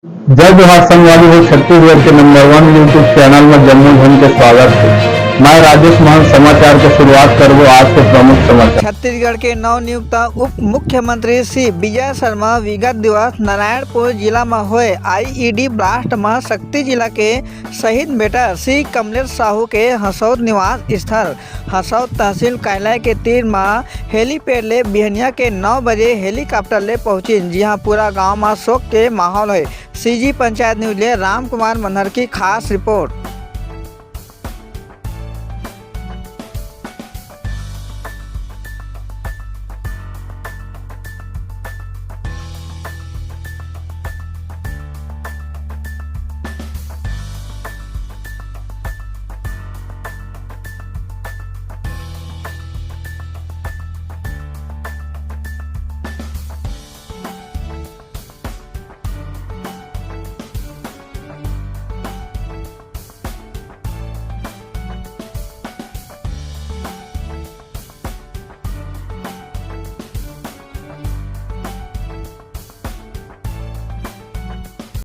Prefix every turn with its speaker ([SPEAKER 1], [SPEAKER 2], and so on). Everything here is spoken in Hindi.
[SPEAKER 1] जय जोहार संगवारी हो। छत्तीसगढ़ के नंबर 1 यूट्यूब चैनल में जम्मू धन के स्वागत है। मैं राजेश महन समाचार की शुरुआत करबो आज के प्रमुख समाचार।
[SPEAKER 2] छत्तीसगढ़ के नवनियुक्त उप मुख्यमंत्री श्री विजय शर्मा विगत दिवस नारायणपुर जिला में हुए आईईडी ब्लास्ट में शक्ति जिला के शहीद बेटा श्री कमलेश साहू के हसौद निवास स्थल हसौद तहसील कार्यालय के तीर में हेलीपैड ले बिहनिया के 9 बजे हेलीकॉप्टर ले पहुंची, जहां पूरा गांव में शोक के माहौल है। सीजी पंचायत न्यूज ले राम कुमार मनहर की खास रिपोर्ट।